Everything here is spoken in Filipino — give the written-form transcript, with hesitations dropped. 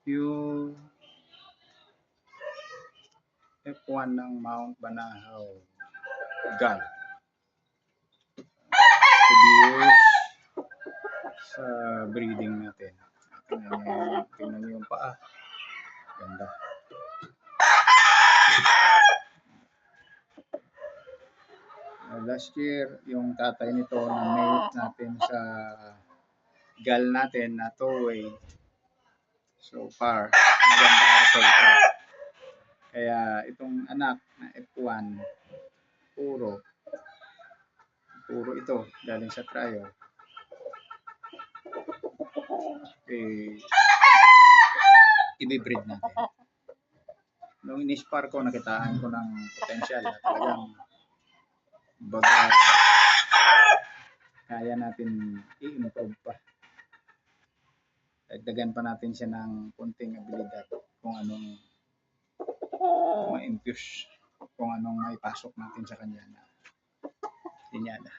Yung F1 ng Mount Banahaw Gal to be used sa breeding natin. Tingnan nyo yung paa. Ganda. Last year, yung tatay nito na mate natin sa gal natin na two-way. So far, maganda ang resulta. Kaya itong anak na F1, puro ito galing sa trial. I-breed natin. Nung inispar ko, nakitaan ko ng potential na talagang baga kaya natin i-improve pa. Dagdagan pa natin siya ng kunting abilidad kung anong ma-infuse, kung anong maipasok natin sa kanya na linyada.